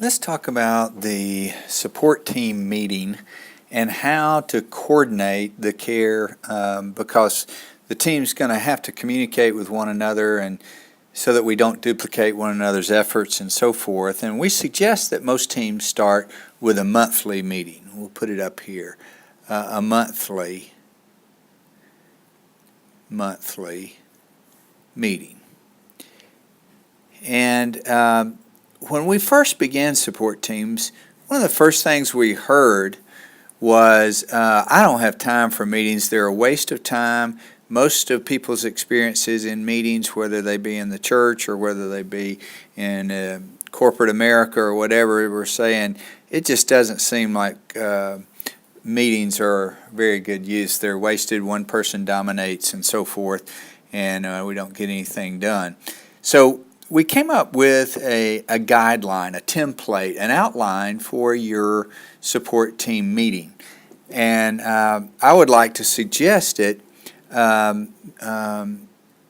Let's talk about the support team meeting and how to coordinate the care because the team's going to have to communicate with one another and so that we don't duplicate one another's efforts and so forth. And we suggest that most teams start with a monthly meeting. We'll put it up here. A monthly meeting. And when we first began support teams, one of the first things we heard was, I don't have time for meetings. They're a waste of time. Most of people's experiences in meetings, whether they be in the church or whether they be in corporate America or whatever, we're saying it just doesn't seem like meetings are very good use. They're wasted. One person dominates and so forth, and we don't get anything done. So we came up with a guideline, a template, an outline for your support team meeting. And I would like to suggest it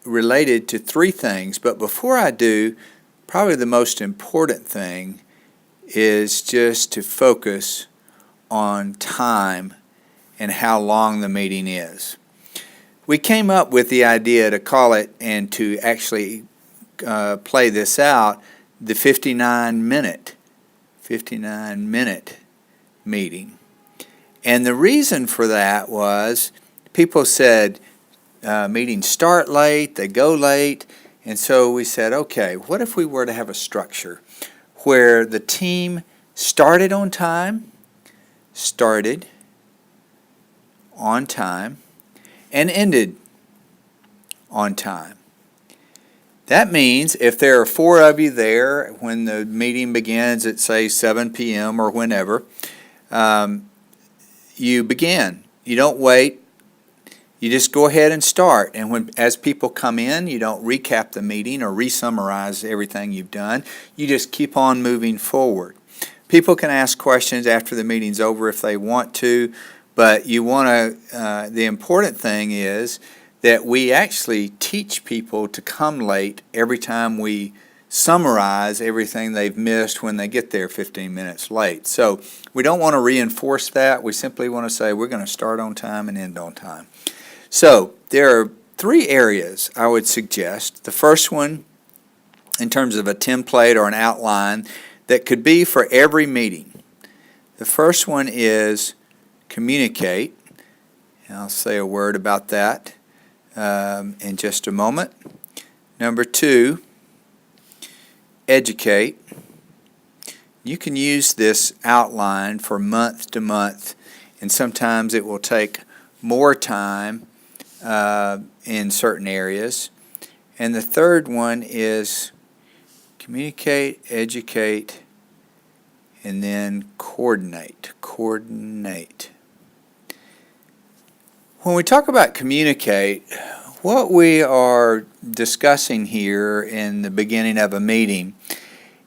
related to three things. But before I do, probably the most important thing is just to focus on time and how long the meeting is. We came up with the idea to call it and to actually play this out, the 59-minute meeting. And the reason for that was people said meetings start late, they go late, and so we said, okay, what if we were to have a structure where the team started on time, and ended on time. That means if there are 4 of you there when the meeting begins at, say, 7 p.m. or whenever, you begin. You don't wait. You just go ahead and start. And as people come in, you don't recap the meeting or re-summarize everything you've done. You just keep on moving forward. People can ask questions after the meeting's over if they want to, but you want to. The important thing is that we actually teach people to come late every time we summarize everything they've missed when they get there 15 minutes late. So we don't want to reinforce that. We simply want to say we're going to start on time and end on time. So there are 3 areas I would suggest. The first one, in terms of a template or an outline, that could be for every meeting. The first one is communicate. And I'll say a word about that in just a moment. Number 2, educate. You can use this outline for month to month, and sometimes it will take more time in certain areas. And the third one is communicate, educate, and then coordinate. When we talk about communicate, what we are discussing here in the beginning of a meeting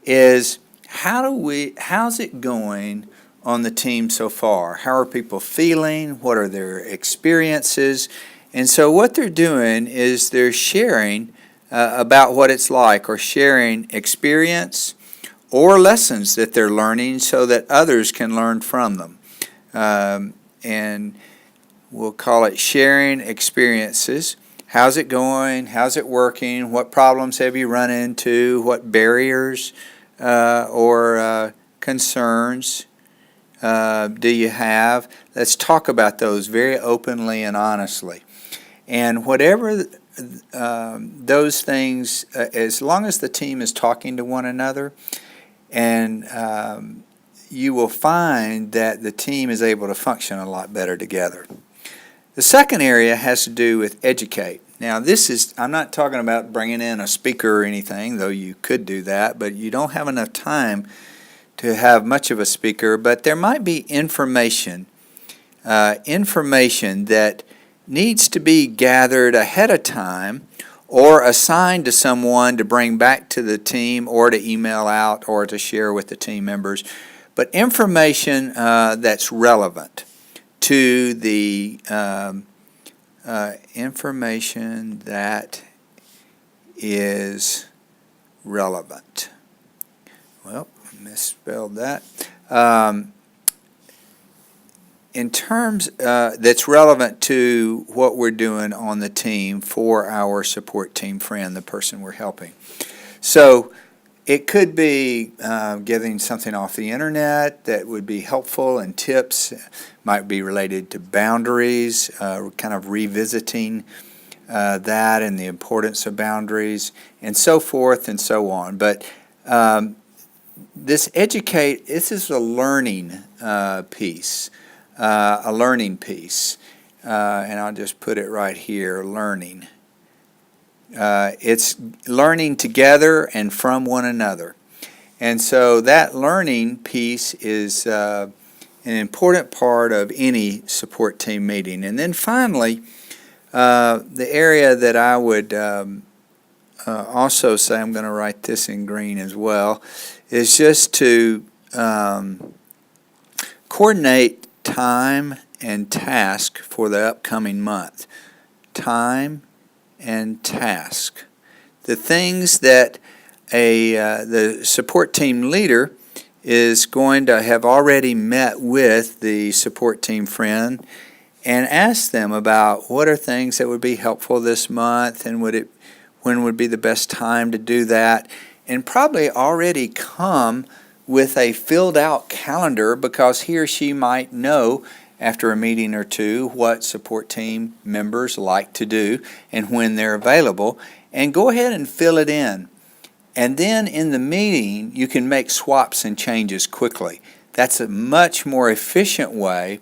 is how's it going on the team so far? How are people feeling? What are their experiences? And so what they're doing is they're sharing about what it's like, or sharing experience or lessons that they're learning so that others can learn from them. And we'll call it sharing experiences. How's it going? How's it working? What problems have you run into? What barriers or concerns do you have? Let's talk about those very openly and honestly. And whatever those things, as long as the team is talking to one another, and you will find that the team is able to function a lot better together. The second area has to do with educate. Now I'm not talking about bringing in a speaker or anything, though you could do that, but you don't have enough time to have much of a speaker. But there might be information that needs to be gathered ahead of time or assigned to someone to bring back to the team or to email out or to share with the team members. But information that's relevant to the information that is relevant. Well, misspelled that. In terms that's relevant to what we're doing on the team for our support team friend, the person we're helping. So it could be getting something off the internet that would be helpful, and tips might be related to boundaries, kind of revisiting that and the importance of boundaries, and so forth and so on. But this is a learning piece. A learning piece, and I'll just put it right here, learning. It's learning together and from one another. And so that learning piece is an important part of any support team meeting. And then finally, the area that I would also say, I'm going to write this in green as well, is just to coordinate time and task for the upcoming month. Time and task. The things that the support team leader is going to have already met with the support team friend and ask them about what are things that would be helpful this month, and when would be the best time to do that, and probably already come with a filled out calendar, because he or she might know after a meeting or two what support team members like to do and when they're available, and go ahead and fill it in. And then in the meeting, you can make swaps and changes quickly. That's a much more efficient way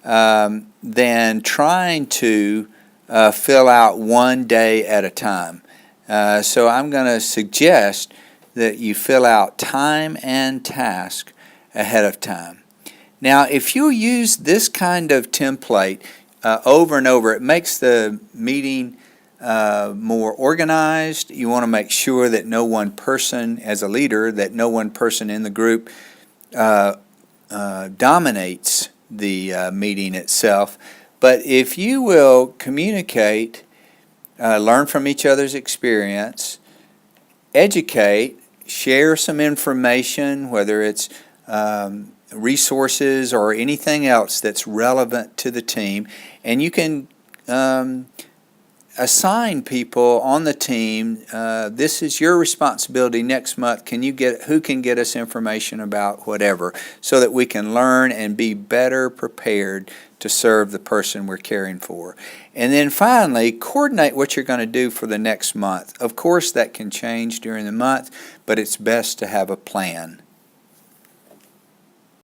than trying to fill out one day at a time. So I'm going to suggest that you fill out time and task ahead of time. Now, if you use this kind of template over and over, it makes the meeting more organized. You want to make sure that no one person, as a leader, that no one person in the group dominates the meeting itself. But if you will communicate, learn from each other's experience, educate, share some information, whether it's resources or anything else that's relevant to the team, and you can assign people on the team, this is your responsibility next month. Who can get us information about whatever, so that we can learn and be better prepared to serve the person we're caring for. And then finally, coordinate what you're going to do for the next month. Of course, that can change during the month, but it's best to have a plan.